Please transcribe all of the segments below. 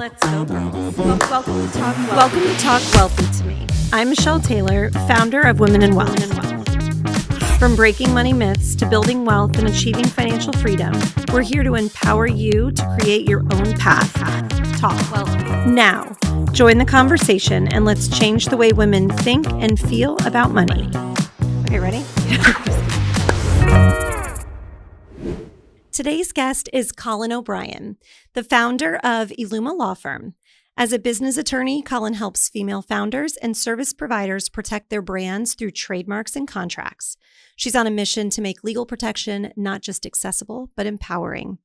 Let's go, girls. Welcome to Talk Wealthy to Me. I'm Michelle Taylor, founder of Women in Wealth. From breaking money myths to building wealth and achieving financial freedom, we're here to empower you to create your own path. Talk Wealthy. Now, join the conversation and let's change the way women think and feel about money. Okay, ready? Today's guest is Colynn O'Brien, the founder of Illuma Law Firm. As a business attorney, Colynn helps female founders and service providers protect their brands through trademarks and contracts. She's on a mission to make legal protection not just accessible, but empowering.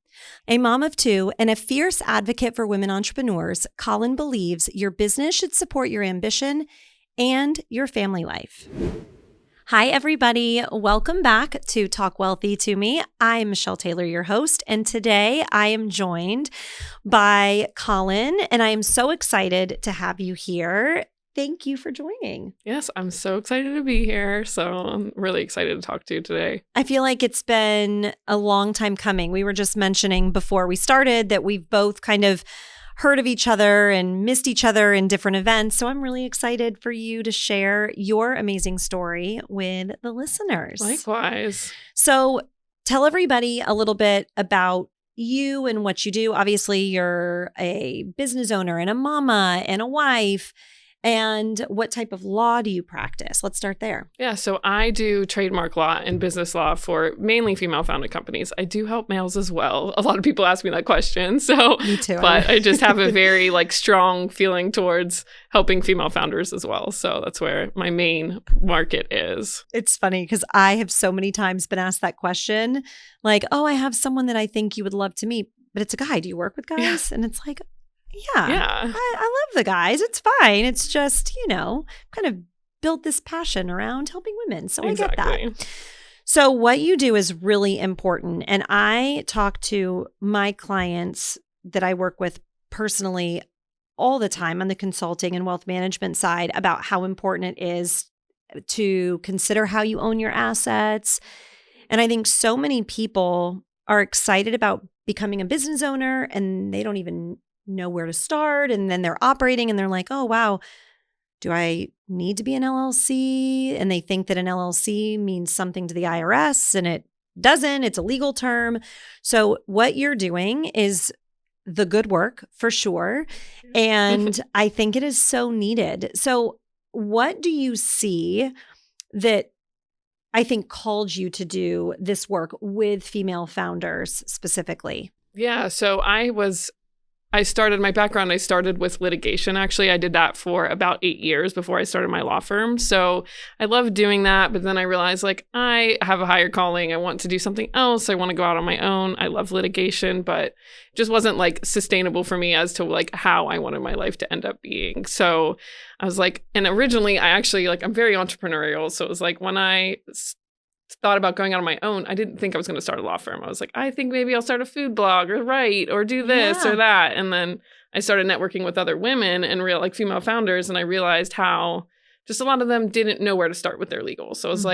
A mom of two and a fierce advocate for women entrepreneurs, Colynn believes your business should support your ambition and your family life. Hi, everybody. Welcome back to Talk Wealthy to Me. I'm Michelle Taylor, your host, and today I am joined by Colynn, and I am so excited to have you here. Thank you for joining. Yes, I'm so excited to be here. So I'm really excited to talk to you today. I feel like it's been a long time coming. We were just mentioning before we started that we've both kind of heard of each other and missed each other in different events. So I'm really excited for you to share your amazing story with the listeners. Likewise. So tell everybody a little bit about you and what you do. Obviously, you're a business owner and a mama and a wife. And what type of law do you practice? Let's start there. Yeah, so I do trademark law and business law for mainly female-founded companies. I do help males as well. A lot of people ask me that question. So, me too. But I just have a very strong feeling towards helping female founders as well. So that's where my main market is. It's funny because I have so many times been asked that question, like, "Oh, I have someone that I think you would love to meet, but it's a guy. Do you work with guys?" Yeah. And it's like, Yeah. I love the guys. It's fine. It's just, kind of built this passion around helping women. So exactly. I get that. So what you do is really important. And I talk to my clients that I work with personally all the time on the consulting and wealth management side about how important it is to consider how you own your assets. And I think so many people are excited about becoming a business owner and they don't even know where to start. And then they're operating and they're like, oh, wow, do I need to be an LLC? And they think that an LLC means something to the IRS and it doesn't. It's a legal term. So what you're doing is the good work for sure. And I think it is so needed. So what do you see that I think called you to do this work with female founders specifically? Yeah, so I started with litigation. Actually, I did that for about 8 years before I started my law firm. So I love doing that. But then I realized I have a higher calling. I want to do something else. I want to go out on my own. I love litigation, but it just wasn't sustainable for me as to how I wanted my life to end up being. So I was and originally I actually I'm very entrepreneurial. So it was when I thought about going out on my own, I didn't think I was going to start a law firm. I was I think maybe I'll start a food blog or write or do this or that. And then I started networking with other women and female founders. And I realized how just a lot of them didn't know where to start with their legal. So I was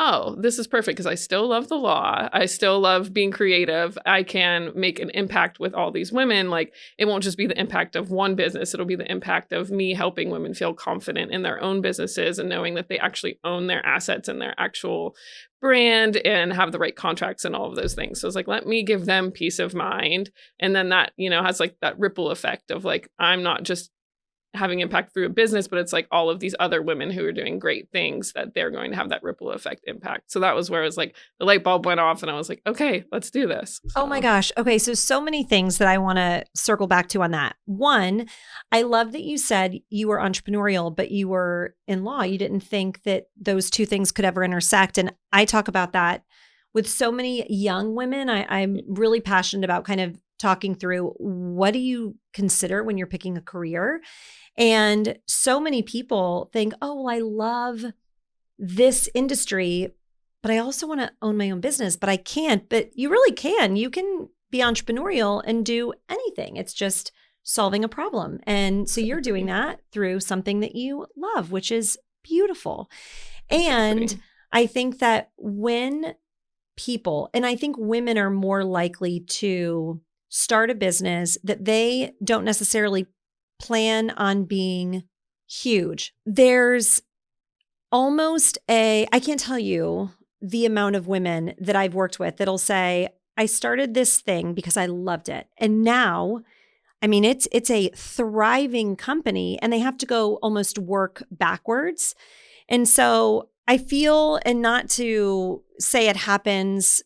oh, this is perfect because I still love the law. I still love being creative. I can make an impact with all these women. It won't just be the impact of one business. It'll be the impact of me helping women feel confident in their own businesses and knowing that they actually own their assets and their actual brand and have the right contracts and all of those things. So it's let me give them peace of mind. And then that, has that ripple effect of I'm not just having impact through a business, but it's all of these other women who are doing great things that they're going to have that ripple effect impact. So that was where it was the light bulb went off and I was okay, let's do this. So. Oh my gosh. Okay. So many things that I want to circle back to on that. One, I love that you said you were entrepreneurial, but you were in law. You didn't think that those two things could ever intersect. And I talk about that with so many young women. I'm really passionate about kind of talking through what do you consider when you're picking a career? And so many people think, oh, well, I love this industry, but I also want to own my own business, but I can't. But you really can. You can be entrepreneurial and do anything. It's just solving a problem. And so you're doing that through something that you love, which is beautiful. And I think that when people, and I think women are more likely to start a business that they don't necessarily plan on being huge. There's almost I can't tell you the amount of women that I've worked with that'll say, I started this thing because I loved it. And now, I mean, it's a thriving company and they have to go almost work backwards. And so I feel, and not to say it happens,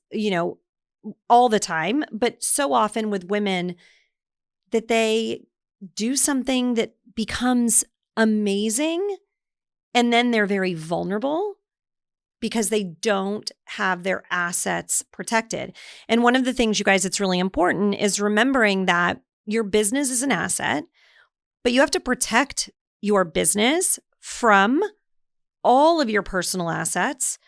all the time, but so often with women that they do something that becomes amazing and then they're very vulnerable because they don't have their assets protected. And one of the things, you guys, that's really important is remembering that your business is an asset, but you have to protect your business from all of your personal assets.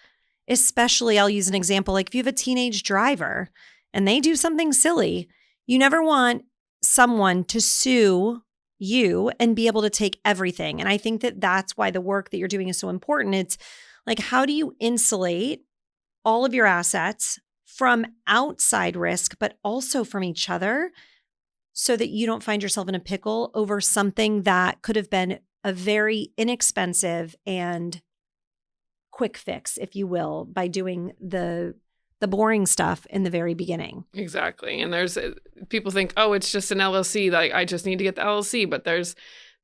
Especially, I'll use an example, like if you have a teenage driver and they do something silly, you never want someone to sue you and be able to take everything. And I think that that's why the work that you're doing is so important. It's like, how do you insulate all of your assets from outside risk, but also from each other so that you don't find yourself in a pickle over something that could have been a very inexpensive and quick fix, if you will, by doing the boring stuff in the very beginning. Exactly. And there's people think, oh, it's just an LLC. Like I just need to get the LLC, but there's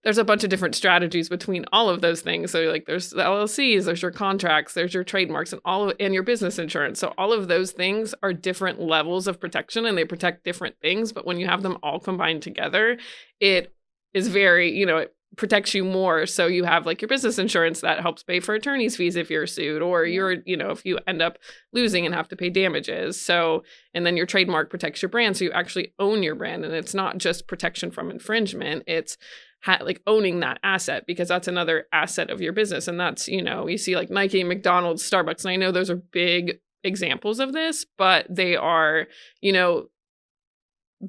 a bunch of different strategies between all of those things. So like there's the LLCs, there's your contracts, there's your trademarks, and your business insurance. So all of those things are different levels of protection and they protect different things. But when you have them all combined together, it is very, it protects you more. So you have like your business insurance that helps pay for attorney's fees if you're sued, or if you end up losing and have to pay damages. So, and then your trademark protects your brand. So you actually own your brand, and it's not just protection from infringement. It's like owning that asset, because that's another asset of your business. And that's, you see like Nike, McDonald's, Starbucks. And I know those are big examples of this, but they are,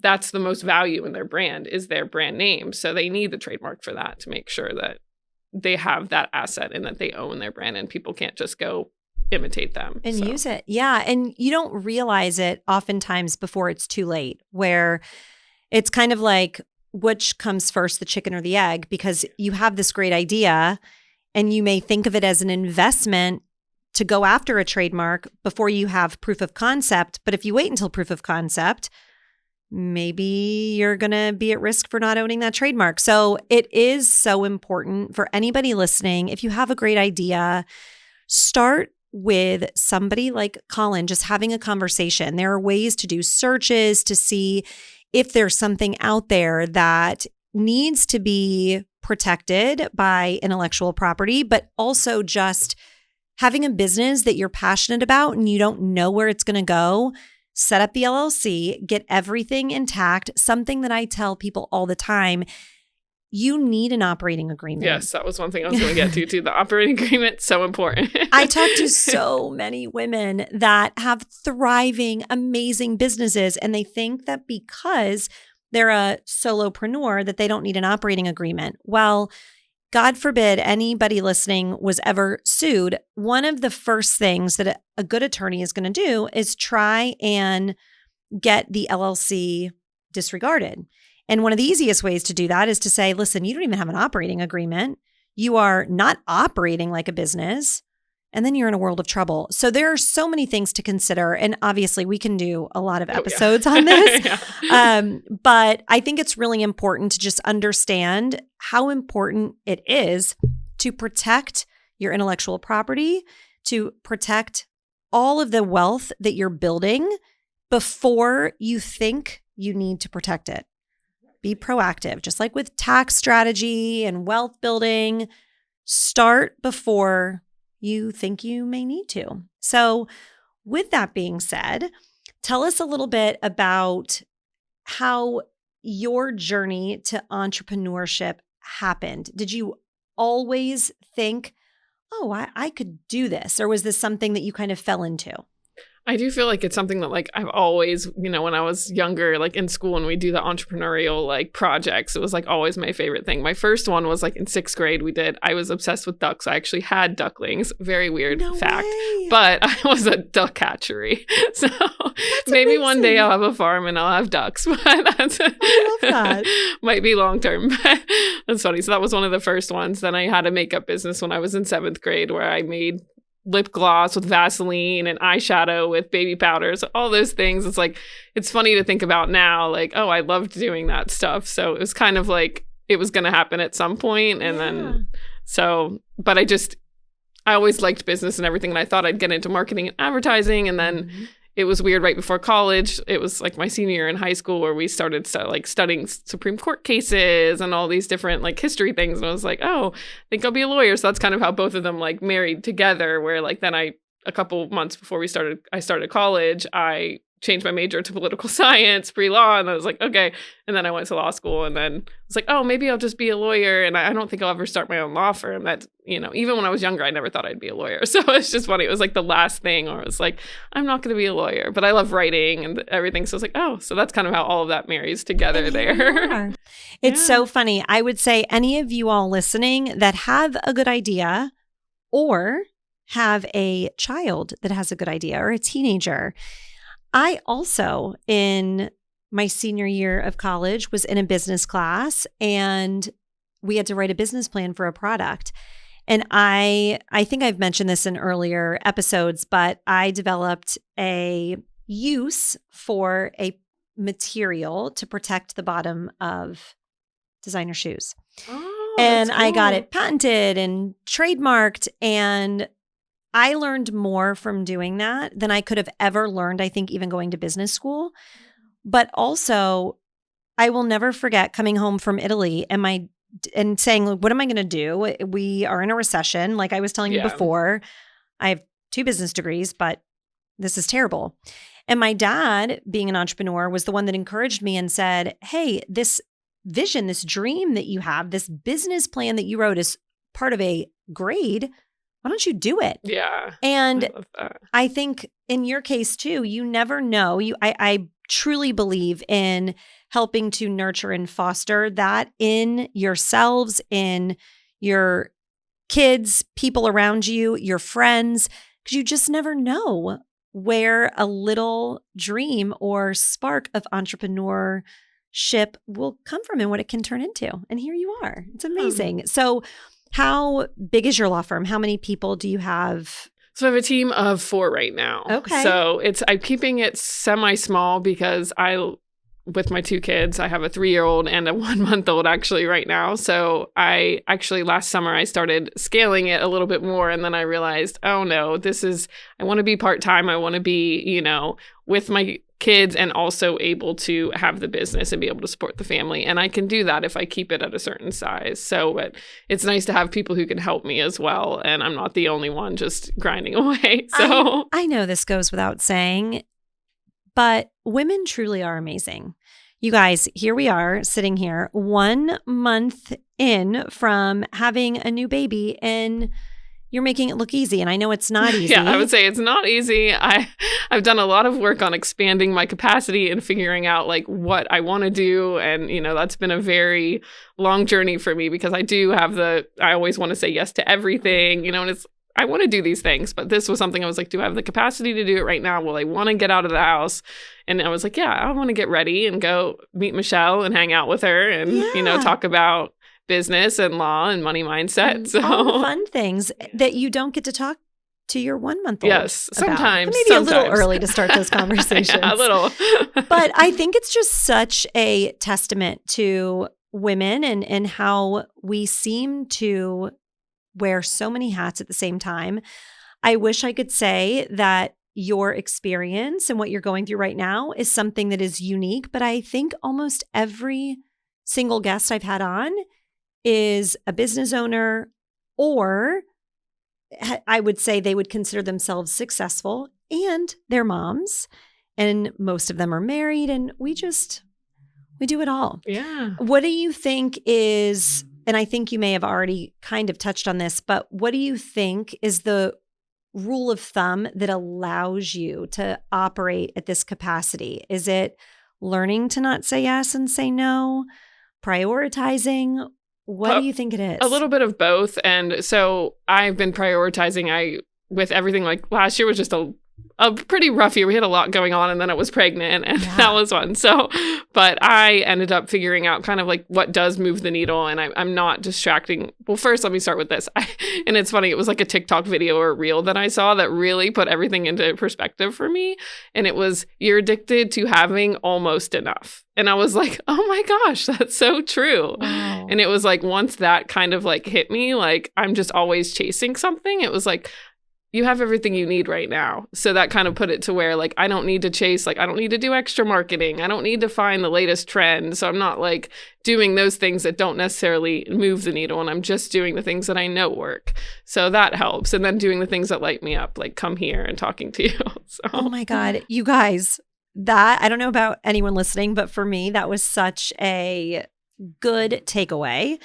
that's the most value in their brand is their brand name. So they need the trademark for that to make sure that they have that asset and that they own their brand and people can't just go imitate them. And use it. Yeah. And you don't realize it oftentimes before it's too late, where it's kind of like, which comes first, the chicken or the egg? Because you have this great idea and you may think of it as an investment to go after a trademark before you have proof of concept. But if you wait until proof of concept, maybe you're going to be at risk for not owning that trademark. So it is so important for anybody listening. If you have a great idea, start with somebody like Colynn, just having a conversation. There are ways to do searches to see if there's something out there that needs to be protected by intellectual property, but also just having a business that you're passionate about and you don't know where it's going to go. Set up the LLC, get everything intact. Something that I tell people all the time, you need an operating agreement. Yes, that was one thing I was going to get to too. The operating agreement, so important. I talk to so many women that have thriving, amazing businesses, and they think that because they're a solopreneur that they don't need an operating agreement. Well, God forbid anybody listening was ever sued. One of the first things that a good attorney is going to do is try and get the LLC disregarded. And one of the easiest ways to do that is to say, listen, you don't even have an operating agreement. You are not operating like a business. And then you're in a world of trouble. So there are so many things to consider. And obviously we can do a lot of episodes on this. But I think it's really important to just understand how important it is to protect your intellectual property, to protect all of the wealth that you're building before you think you need to protect it. Be proactive, just like with tax strategy and wealth building. Start before you think you may need to. So with that being said, tell us a little bit about how your journey to entrepreneurship happened. Did you always think, oh, I could do this? Or was this something that you kind of fell into? I do feel like it's something that like I've always, when I was younger, like in school and we do the entrepreneurial like projects, it was like always my favorite thing. My first one was like in 6th grade I was obsessed with ducks. I actually had ducklings. Very weird fact. Way. But I was a duck hatchery. So maybe one day I'll have a farm and I'll have ducks. But that's, I love that. Might be long term. But that's funny. So that was one of the first ones. Then I had a makeup business when I was in 7th grade where I made lip gloss with Vaseline and eyeshadow with baby powders, all those things. It's like, it's funny to think about now, like, oh, I loved doing that stuff. So it was kind of like, it was going to happen at some point. And then, but I always liked business and everything. And I thought I'd get into marketing and advertising. And then it was weird right before college. It was like my senior year in high school where we started studying Supreme Court cases and all these different like history things. And I was like, oh, I think I'll be a lawyer. So that's kind of how both of them like married together, where like then a couple months before I started college, I changed my major to political science, pre-law. And I was like, okay. And then I went to law school and then I was like, oh, maybe I'll just be a lawyer. And I don't think I'll ever start my own law firm. That, even when I was younger, I never thought I'd be a lawyer. So it's just funny. It was like the last thing, or it was like, I'm not going to be a lawyer, but I love writing and everything. So I was like, oh, so that's kind of how all of that marries together there. It's so funny. I would say any of you all listening that have a good idea or have a child that has a good idea or a teenager. I also, in my senior year of college, was in a business class and we had to write a business plan for a product. And I think I've mentioned this in earlier episodes, but I developed a use for a material to protect the bottom of designer shoes. Oh, and that's cool. I got it patented and trademarked, and I learned more from doing that than I could have ever learned, I think, even going to business school. But also, I will never forget coming home from Italy and saying, what am I going to do? We are in a recession. Like I was telling you before, I have 2 business degrees, but this is terrible. And my dad, being an entrepreneur, was the one that encouraged me and said, hey, this vision, this dream that you have, this business plan that you wrote is part of a grade. Why don't you do it? Yeah. And I love that. I think in your case too, you never know. I truly believe in helping to nurture and foster that in yourselves, in your kids, people around you, your friends, because you just never know where a little dream or spark of entrepreneurship will come from and what it can turn into. And here you are. It's amazing. So how big is your law firm? How many people do you have? So I have a team of 4 right now. Okay. So I'm keeping it semi-small because with my 2 kids, I have a 3-year-old and a 1-month-old actually right now. So last summer I started scaling it a little bit more, and then I realized, oh no, I want to be part-time. I want to be, with my kids and also able to have the business and be able to support the family. And I can do that if I keep it at a certain size. So but it's nice to have people who can help me as well. And I'm not the only one just grinding away. So I know this goes without saying, but women truly are amazing. You guys, here we are sitting here 1 month in from having a new baby, and you're making it look easy. And I know it's not easy. Yeah, I would say it's not easy. I've done a lot of work on expanding my capacity and figuring out like what I want to do. And, that's been a very long journey for me because I do have I always want to say yes to everything, and I want to do these things, but this was something I was like, do I have the capacity to do it right now? Will I want to get out of the house? And I was like, yeah, I want to get ready and go meet Michelle and hang out with her and, talk about business and law and money mindset. So all the fun things that you don't get to talk to your 1-month-old. Yes, sometimes. Maybe a little early to start those conversations. Yeah, a little. But I think it's just such a testament to women and how we seem to wear so many hats at the same time. I wish I could say that your experience and what you're going through right now is something that is unique, but I think almost every single guest I've had on is a business owner, or I would say they would consider themselves successful and they're moms, and most of them are married, and we do it all. Yeah. What do you think is, and I think you may have already kind of touched on this, but what do you think is the rule of thumb that allows you to operate at this capacity? Is it learning to not say yes and say no? Prioritizing? What do you think it is? A little bit of both. And so I've been prioritizing. With everything, like last year was just a pretty rough year. We had a lot going on, and then I was pregnant, and that was one. So, but I ended up figuring out kind of like what does move the needle, and I'm not distracting. Well, first, let me start with this. And it's funny, it was like a TikTok video or a reel that I saw that really put everything into perspective for me. And it was, you're addicted to having almost enough. And I was like, oh my gosh, that's so true. Wow. And it was like, once that kind of like hit me, like I'm just always chasing something. It was like, you have everything you need right now. So that kind of put it to where like, I don't need to chase, like I don't need to do extra marketing. I don't need to find the latest trend. So I'm not like doing those things that don't necessarily move the needle. And I'm just doing the things that I know work. So that helps. And then doing the things that light me up, like come here and talking to you. So. Oh my God. You guys, that, I don't know about anyone listening, but for me, that was such a good takeaway.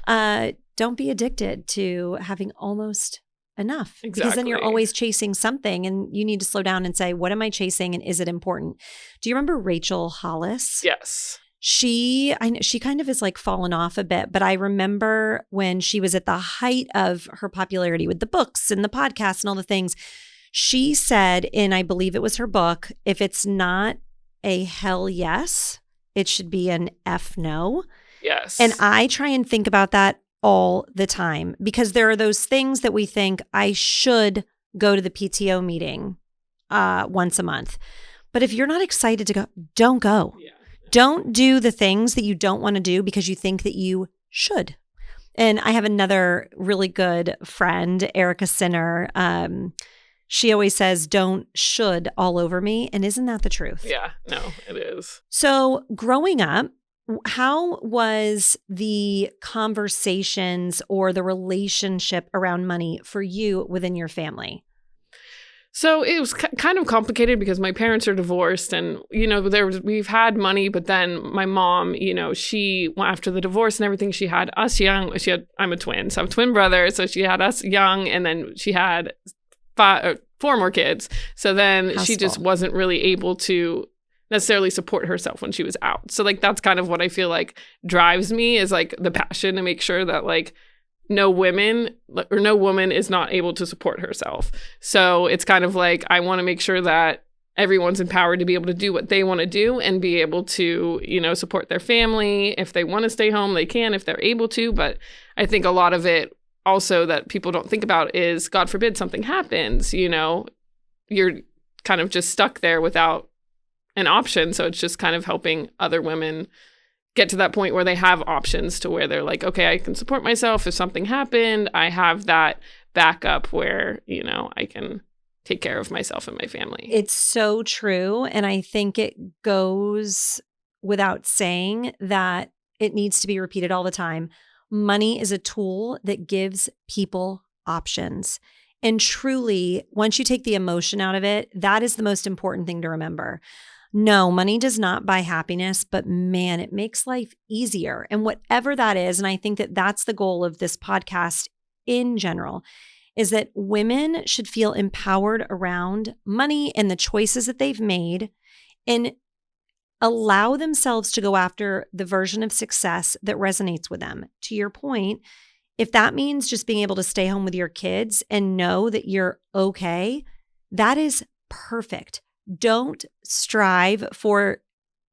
Don't be addicted to having almost enough. Exactly. Because then you're always chasing something, and you need to slow down and say, what am I chasing, and is it important? Do you remember Rachel Hollis? Yes. She kind of is like fallen off a bit, but I remember when she was at the height of her popularity with the books and the podcasts and all the things, she said in, I believe it was her book, if it's not a hell yes, it should be an F no. Yes. And I try and think about that all the time, because there are those things that we think, I should go to the PTO meeting once a month. But if you're not excited to go, don't go. Yeah. Don't do the things that you don't want to do because you think that you should. And I have another really good friend, Erica Sinner. She always says, don't should all over me. And isn't that the truth? Yeah, no, it is. So growing up, how was the conversations or the relationship around money for you within your family? So it was kind of complicated because my parents are divorced, and, you know, we've had money, but then my mom, you know, she, after the divorce and everything, she had us young. I'm a twin, so I'm a twin brother. So she had us young, and then she had 4 more kids. So then she just wasn't really able to necessarily support herself when she was out. So like, that's kind of what I feel like drives me, is like the passion to make sure that like no woman is not able to support herself. So it's kind of like, I want to make sure that everyone's empowered to be able to do what they want to do and be able to, you know, support their family. If they want to stay home, they can, if they're able to. But I think a lot of it also that people don't think about is, God forbid something happens, you know, you're kind of just stuck there without an option. So it's just kind of helping other women get to that point where they have options, to where they're like, okay, I can support myself. If something happened, I have that backup where, you know, I can take care of myself and my family. It's so true. And I think it goes without saying that it needs to be repeated all the time. Money is a tool that gives people options. And truly, once you take the emotion out of it, that is the most important thing to remember. No, money does not buy happiness, but man, it makes life easier. And whatever that is, and I think that that's the goal of this podcast in general, is that women should feel empowered around money and the choices that they've made, and allow themselves to go after the version of success that resonates with them. To your point, if that means just being able to stay home with your kids and know that you're okay, that is perfect. Don't strive for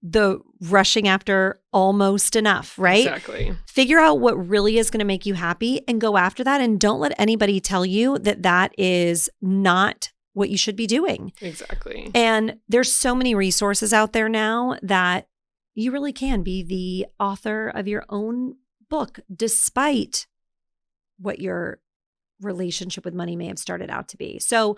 the rushing after almost enough, right? Exactly. Figure out what really is going to make you happy and go after that. And don't let anybody tell you that that is not what you should be doing. Exactly. And there's so many resources out there now that you really can be the author of your own book, despite what your relationship with money may have started out to be. So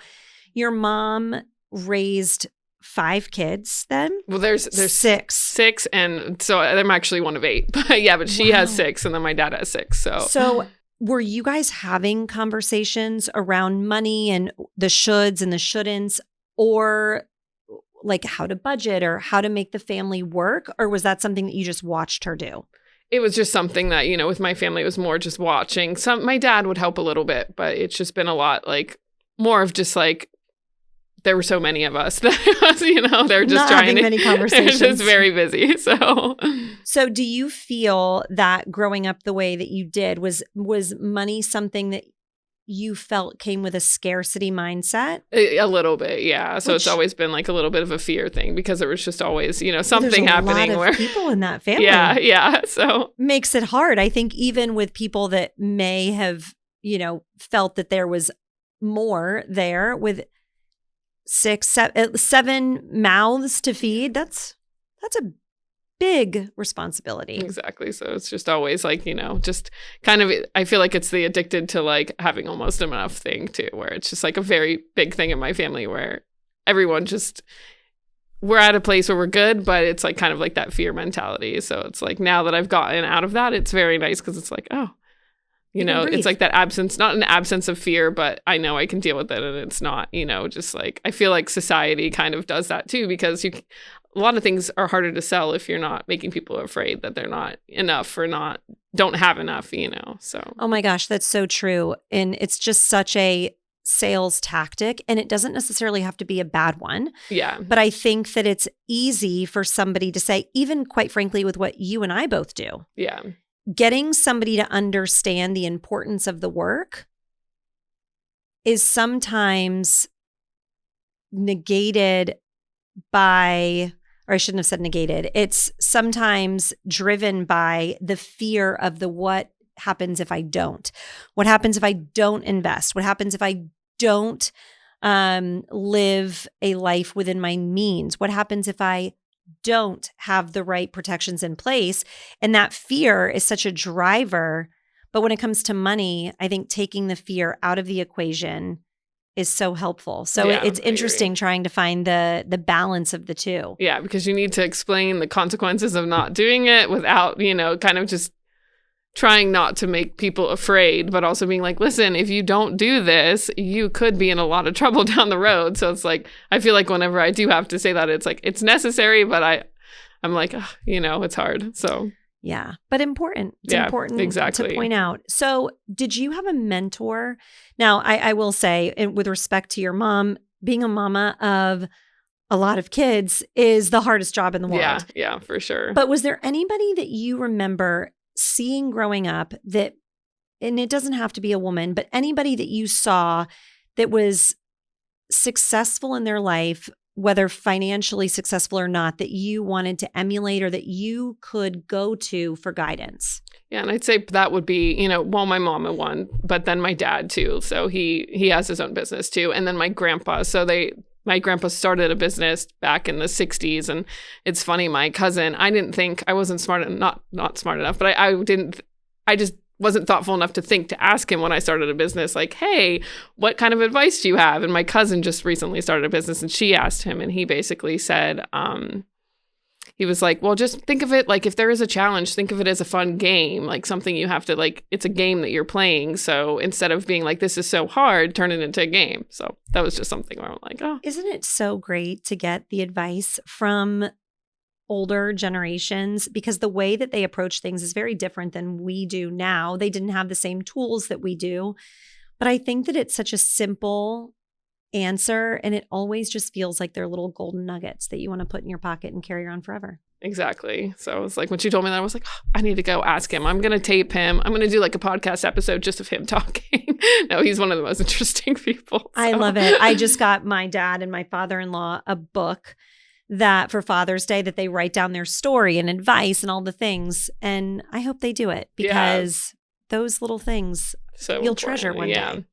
your mom raised 5 kids then? Well, there's 6. 6, and so I'm actually one of 8. But yeah, but she has 6, and then my dad has 6. So were you guys having conversations around money and the shoulds and the shouldn'ts, or like how to budget or how to make the family work? Or was that something that you just watched her do? It was just something that, you know, with my family, it was more just watching. My dad would help a little bit, but it's just been a lot like more of just like, there were so many of us that they're just not trying having to, many conversations. They're just very busy. So do you feel that growing up the way that you did, was money something that you felt came with a scarcity mindset? A little bit, yeah. So it's always been like a little bit of a fear thing, because there was just always, something happening. There's a lot of people in that family. Yeah. So makes it hard. I think even with people that may have, felt that there was more there, with 7 mouths to feed, that's a big responsibility. Exactly. So it's just always like, just kind of, I feel like it's the addicted to like having almost enough thing too, where it's just like a very big thing in my family, where everyone just, we're at a place where we're good, but it's like kind of like that fear mentality. So it's like, now that I've gotten out of that, it's very nice, because it's like, oh, it's like that absence, not an absence of fear, but I know I can deal with it, and it's not, just like, I feel like society kind of does that too, because a lot of things are harder to sell if you're not making people afraid that they're not enough or don't have enough, so. Oh my gosh, that's so true. And it's just such a sales tactic, and it doesn't necessarily have to be a bad one. Yeah. But I think that it's easy for somebody to say, even quite frankly, with what you and I both do. Yeah. Getting somebody to understand the importance of the work is sometimes negated by, or I shouldn't have said negated. It's sometimes driven by the fear of the what happens if I don't? What happens if I don't invest? What happens if I don't live a life within my means? What happens if I don't have the right protections in place? And that fear is such a driver. But when it comes to money, I think taking the fear out of the equation is so helpful. So it's interesting trying to find the balance of the two. Yeah, because you need to explain the consequences of not doing it without, kind of just trying not to make people afraid, but also being like, listen, if you don't do this, you could be in a lot of trouble down the road. So it's like, I feel like whenever I do have to say that, it's like, it's necessary, but I'm like, it's hard. So yeah, but important. It's important exactly. to point out. So did you have a mentor? Now, I will say, with respect to your mom, being a mama of a lot of kids is the hardest job in the world. Yeah, for sure. But was there anybody that you remember seeing growing up that, and it doesn't have to be a woman, but anybody that you saw that was successful in their life, whether financially successful or not, that you wanted to emulate or that you could go to for guidance? Yeah, and I'd say that would be, my mama one, but then my dad too. So he has his own business too. And then my grandpa. So my grandpa started a business back in the 60s. And it's funny, my cousin, I wasn't smart, not smart enough, but I just wasn't thoughtful enough to think to ask him when I started a business, like, hey, what kind of advice do you have? And my cousin just recently started a business, and she asked him, and he basically said, he was like, well, just think of it like, if there is a challenge, think of it as a fun game, like something you have to, like, it's a game that you're playing. So instead of being like, this is so hard, turn it into a game. So that was just something where I'm like, oh. Isn't it so great to get the advice from older generations, because the way that they approach things is very different than we do now. They didn't have the same tools that we do, but I think that it's such a simple answer, and it always just feels like they're little golden nuggets that you want to put in your pocket and carry around forever. Exactly. So it was like, when she told me that, I was like, oh, I need to go ask him. I'm going to tape him. I'm going to do like a podcast episode just of him talking. No, he's one of the most interesting people. So. I love it. I just got my dad and my father-in-law a book that for Father's Day, that they write down their story and advice and all the things. And I hope they do it, because those little things you'll treasure one day.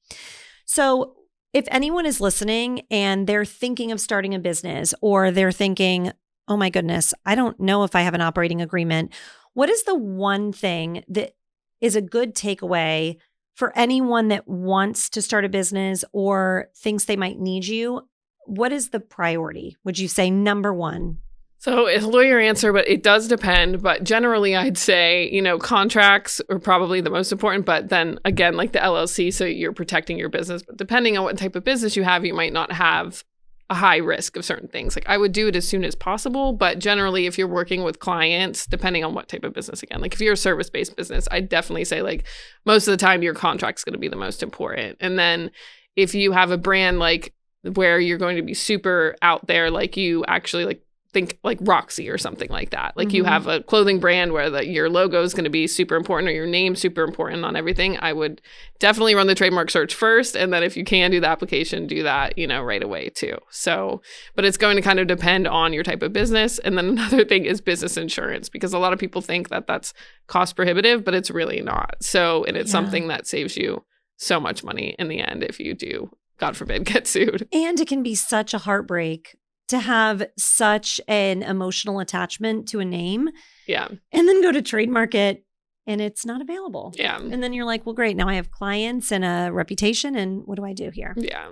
So if anyone is listening and they're thinking of starting a business, or they're thinking, oh my goodness, I don't know if I have an operating agreement, what is the one thing that is a good takeaway for anyone that wants to start a business or thinks they might need you? What is the priority? Would you say number one? So it's a lawyer answer, but it does depend. But generally, I'd say, contracts are probably the most important. But then again, like the LLC, so you're protecting your business. But depending on what type of business you have, you might not have a high risk of certain things. Like I would do it as soon as possible. But generally, if you're working with clients, depending on what type of business, again, like if you're a service-based business, I'd definitely say like most of the time your contract's going to be the most important. And then if you have a brand like where you're going to be super out there, like you actually like think like Roxy or something like that. Like you have a clothing brand where your logo is going to be super important or your name super important on everything. I would definitely run the trademark search first. And then if you can do the application, do that, right away too. So, but it's going to kind of depend on your type of business. And then another thing is business insurance, because a lot of people think that that's cost prohibitive, but it's really not. So, and it's something that saves you so much money in the end if you do, God forbid, get sued. And it can be such a heartbreak to have such an emotional attachment to a name. Yeah. And then go to trademark it and it's not available. Yeah. And then you're like, well, great. Now I have clients and a reputation. And what do I do here? Yeah.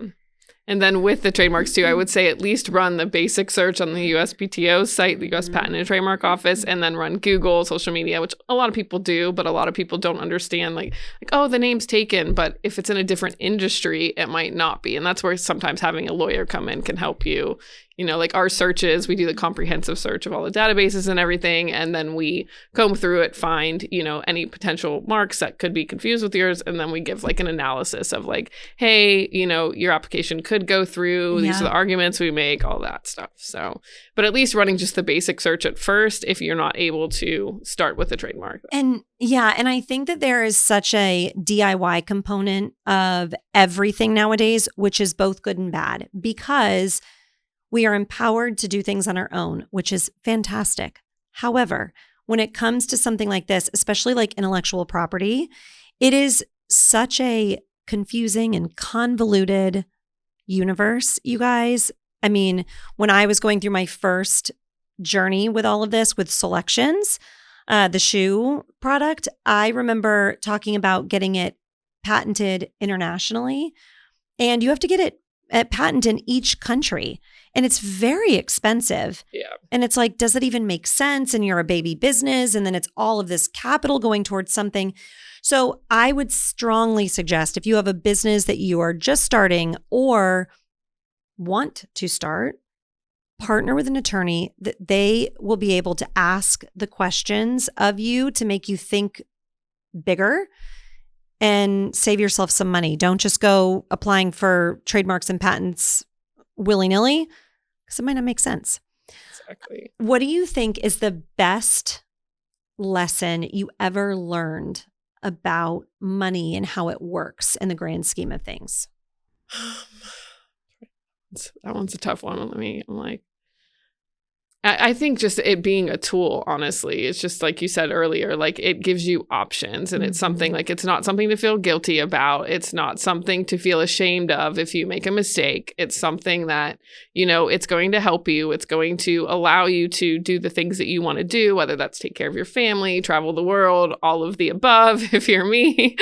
And then with the trademarks too, I would say at least run the basic search on the USPTO site, the US Patent and Trademark Office, and then run Google, social media, which a lot of people do, but a lot of people don't understand like, oh, the name's taken. But if it's in a different industry, it might not be. And that's where sometimes having a lawyer come in can help you. Like our searches, we do the comprehensive search of all the databases and everything. And then we comb through it, find, any potential marks that could be confused with yours. And then we give like an analysis of like, hey, your application could go through. These are the arguments we make, all that stuff. So, but at least running just the basic search at first if you're not able to start with a trademark. And I think that there is such a DIY component of everything nowadays, which is both good and bad, because we are empowered to do things on our own, which is fantastic. However, when it comes to something like this, especially like intellectual property, it is such a confusing and convoluted universe, you guys. I mean, when I was going through my first journey with all of this, with Selections, the shoe product, I remember talking about getting it patented internationally, and you have to get it at patent in each country. And it's very expensive. Yeah. And it's like, does it even make sense? And you're a baby business, and then it's all of this capital going towards something. So I would strongly suggest, if you have a business that you are just starting or want to start, partner with an attorney that they will be able to ask the questions of you to make you think bigger and save yourself some money. Don't just go applying for trademarks and patents willy-nilly, because it might not make sense. Exactly. What do you think is the best lesson you ever learned about money and how it works in the grand scheme of things? That one's a tough one. I think just it being a tool, honestly, it's just like you said earlier, like it gives you options, and it's something like, it's not something to feel guilty about. It's not something to feel ashamed of if you make a mistake. It's something that, it's going to help you. It's going to allow you to do the things that you want to do, whether that's take care of your family, travel the world, all of the above, if you're me.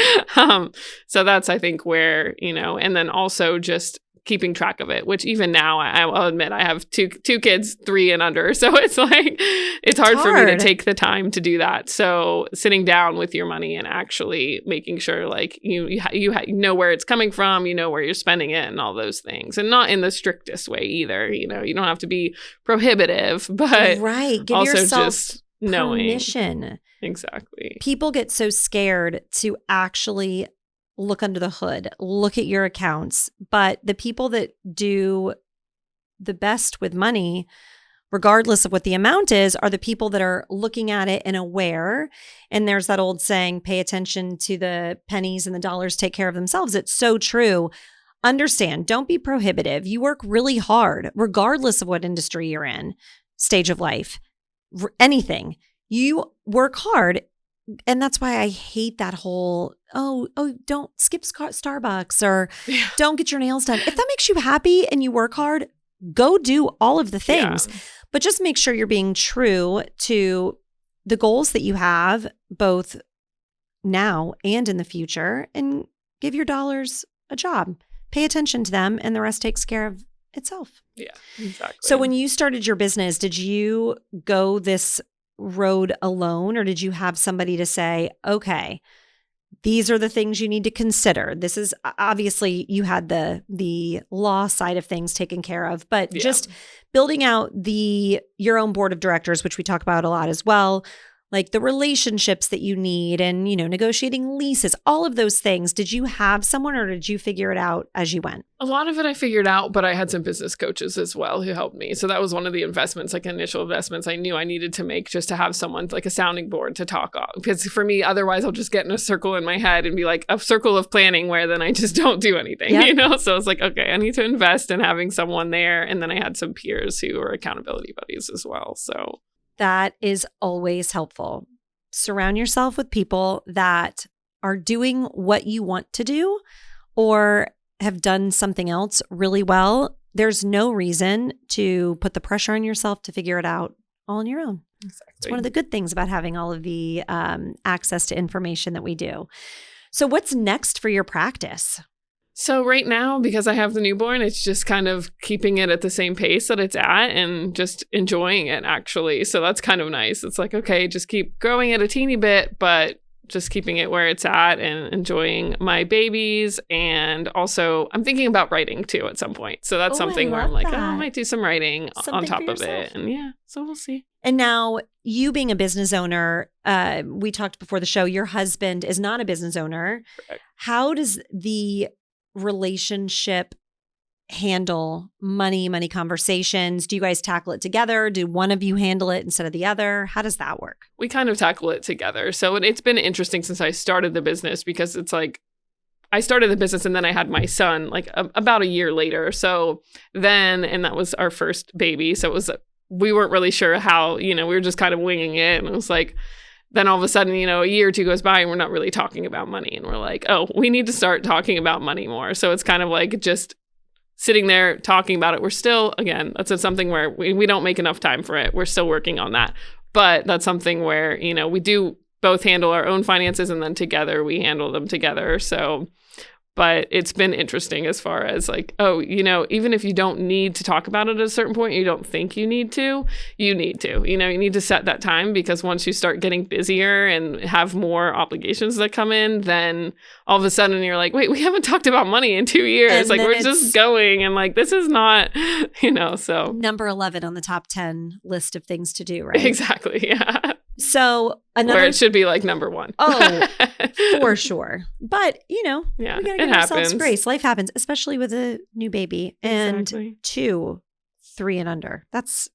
So that's, I think, where, and then also just keeping track of it, which even now I'll admit I have two kids, 3 and under. So it's like, it's hard for me to take the time to do that. So sitting down with your money and actually making sure like you know where it's coming from, where you're spending it and all those things, and not in the strictest way either. You don't have to be prohibitive, but give also yourself just knowing. Permission. Exactly. People get so scared to actually look under the hood, look at your accounts. But the people that do the best with money, regardless of what the amount is, are the people that are looking at it and aware. And there's that old saying, pay attention to the pennies and the dollars take care of themselves. It's so true. Understand, don't be prohibitive. You work really hard, regardless of what industry you're in, stage of life, anything. You work hard. And that's why I hate that whole, don't skip Starbucks or don't get your nails done. If that makes you happy and you work hard, go do all of the things. Yeah. But just make sure you're being true to the goals that you have, both now and in the future, and give your dollars a job. Pay attention to them, and the rest takes care of itself. Yeah, exactly. So when you started your business, did you go this road alone, or did you have somebody to say, okay, these are the things you need to consider? This is obviously, you had the law side of things taken care of, but just building out your own board of directors, which we talk about a lot as well. like the relationships that you need and, negotiating leases, all of those things. Did you have someone or did you figure it out as you went? A lot of it I figured out, but I had some business coaches as well who helped me. So that was one of the investments, like initial investments I knew I needed to make, just to have someone like a sounding board to talk on. Because for me, otherwise I'll just get in a circle in my head and be like a circle of planning where then I just don't do anything, So it's like, okay, I need to invest in having someone there. And then I had some peers who were accountability buddies as well. So that is always helpful. Surround yourself with people that are doing what you want to do or have done something else really well. There's no reason to put the pressure on yourself to figure it out all on your own. Exactly. It's one of the good things about having all of the access to information that we do. So what's next for your practice? So right now, because I have the newborn, it's just kind of keeping it at the same pace that it's at and just enjoying it, actually. So that's kind of nice. It's like, okay, just keep growing it a teeny bit, but just keeping it where it's at and enjoying my babies. And also, I'm thinking about writing too at some point. So that's something where I'm like, I might do some writing on top of it. And so we'll see. And now, you being a business owner, we talked before the show, your husband is not a business owner. Correct. How does the relationship handle money conversations? Do you guys tackle it together? Do one of you handle it instead of the other? How does that work? We kind of tackle it together. So it's been interesting since I started the business, because it's like I started the business and then I had my son like about a year later. So then, and that was our first baby. So it was, we weren't really sure how, we were just kind of winging it. And it was like, then all of a sudden, a year or two goes by and we're not really talking about money. And we're like, oh, we need to start talking about money more. So it's kind of like just sitting there talking about it. We're still, again, that's something where we don't make enough time for it. We're still working on that. But that's something where, we do both handle our own finances and then together we handle them together. So, but it's been interesting as far as like, even if you don't need to talk about it at a certain point, you don't think you need to, you need to set that time, because once you start getting busier and have more obligations that come in, then all of a sudden you're like, wait, we haven't talked about money in 2 years. And like, we're just going and like, this is not, so. Number 11 on the top 10 list of things to do, right? Exactly. Yeah. So where it should be like number 1. Oh, for sure. But, we got to give ourselves grace. Life happens, especially with a new baby. And 2, 3 and under. That's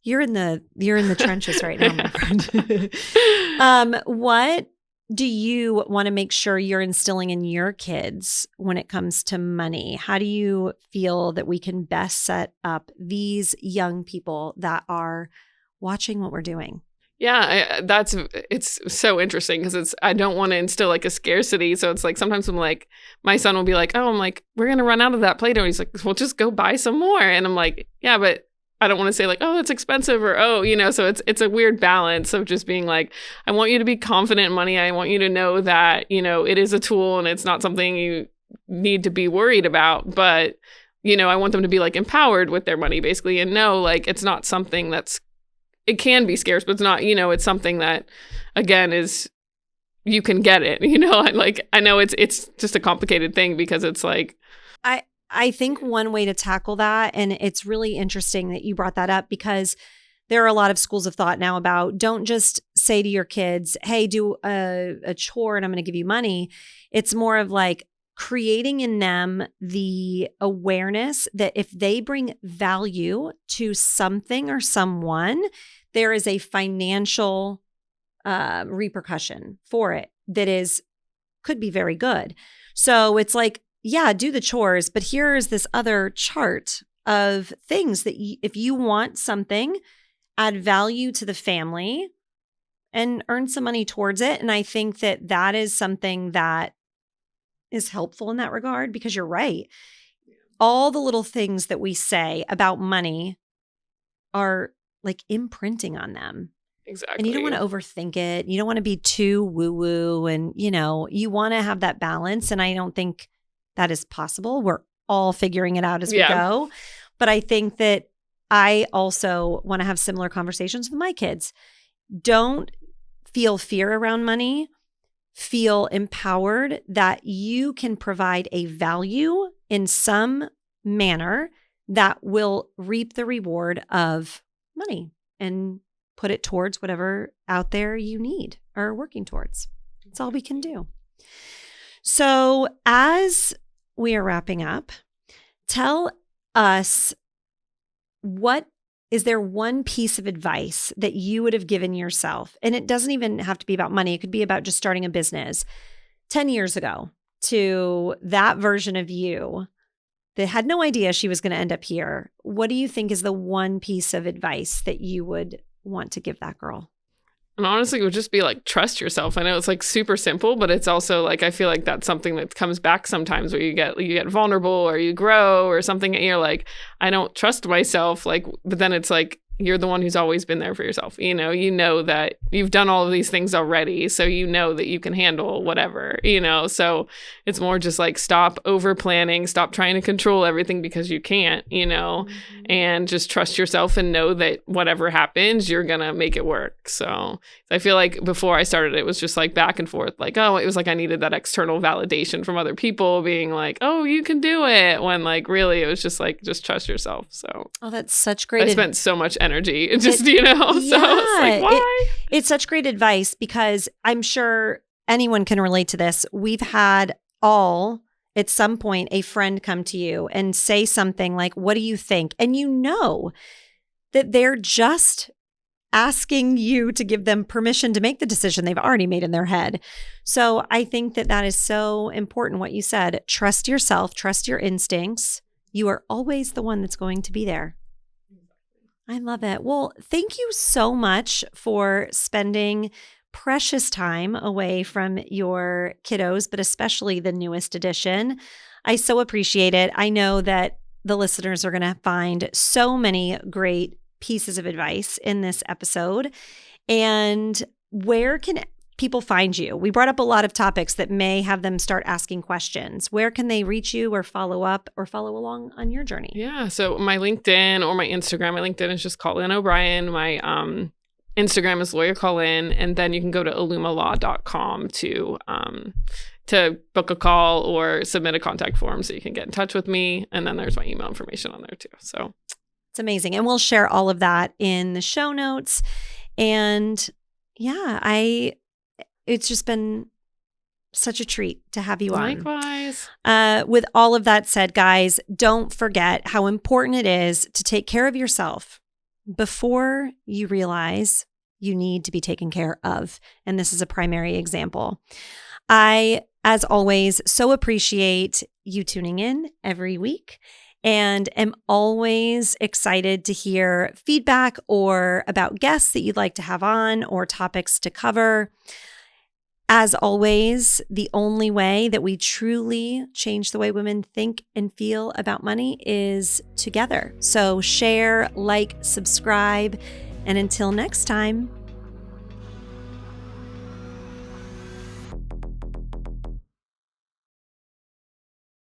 you're in the trenches right now, my friend. What do you want to make sure you're instilling in your kids when it comes to money? How do you feel that we can best set up these young people that are watching what we're doing? Yeah, it's so interesting, because I don't want to instill like a scarcity. So it's like, sometimes I'm like, my son will be like, oh, I'm like, we're going to run out of that Play-Doh. He's like, well, just go buy some more. And I'm like, yeah, but I don't want to say like, oh, it's expensive, or, so it's a weird balance of just being like, I want you to be confident in money. I want you to know that, it is a tool and it's not something you need to be worried about. But, I want them to be like empowered with their money basically, and know like it's not something it can be scarce, but it's not, it's something that, again, is, you can get it, like, I know it's just a complicated thing, because it's like. I think one way to tackle that, and it's really interesting that you brought that up, because there are a lot of schools of thought now about, don't just say to your kids, hey, do a chore and I'm going to give you money. It's more of like creating in them the awareness that if they bring value to something or someone, there is a financial repercussion for it that could be very good. So it's like, yeah, do the chores, but here's this other chart of things that if you want something, add value to the family and earn some money towards it. And I think that is something that is helpful in that regard, because you're right. All the little things that we say about money are like imprinting on them. Exactly. And you don't want to overthink it. You don't want to be too woo-woo, and you want to have that balance. And I don't think that is possible. We're all figuring it out as we go. But I think that I also want to have similar conversations with my kids. Don't feel fear around money. Feel empowered that you can provide a value in some manner that will reap the reward of money and put it towards whatever out there you need or are working towards. That's all we can do. So as we are wrapping up, tell us, what is there one piece of advice that you would have given yourself? And it doesn't even have to be about money. It could be about just starting a business 10 years ago, to that version of you that had no idea she was going to end up here. What do you think is the one piece of advice that you would want to give that girl? And honestly, it would just be like, trust yourself. I know it's like super simple, but it's also like, I feel like that's something that comes back sometimes, where you get vulnerable or you grow or something, and you're like, I don't trust myself. Like, but then it's like, you're the one who's always been there for yourself. You know that you've done all of these things already. So you know that you can handle whatever, so it's more just like, stop over planning, stop trying to control everything because you can't, and just trust yourself and know that whatever happens, you're going to make it work. So I feel like before I started, it was just like back and forth, like, oh, it was like I needed that external validation from other people being like, oh, you can do it. When like, really, it was just like, just trust yourself. So, oh, that's such great. I spent so much energy just, so it's like, why? It's such great advice, because I'm sure anyone can relate to this. We've had all, at some point, a friend come to you and say something like, what do you think? And you know that they're just asking you to give them permission to make the decision they've already made in their head. So I think that is so important, what you said. Trust yourself, trust your instincts. You are always the one that's going to be there. I love it. Well, thank you so much for spending precious time away from your kiddos, but especially the newest edition. I so appreciate it. I know that the listeners are going to find so many great pieces of advice in this episode. And where can people find you? We brought up a lot of topics that may have them start asking questions. Where can they reach you or follow up or follow along on your journey? Yeah. So my LinkedIn or my Instagram, my LinkedIn is just Colynn O'Brien. My Instagram is Lawyer Colynn. And then you can go to illumalaw.com to book a call or submit a contact form so you can get in touch with me. And then there's my email information on there too. So it's amazing. And we'll share all of that in the show notes. And yeah, it's just been such a treat to have you on. Likewise. With all of that said, guys, don't forget how important it is to take care of yourself before you realize you need to be taken care of. And this is a primary example. I, as always, so appreciate you tuning in every week, and am always excited to hear feedback or about guests that you'd like to have on or topics to cover. As always, the only way that we truly change the way women think and feel about money is together. So share, like, subscribe, and until next time,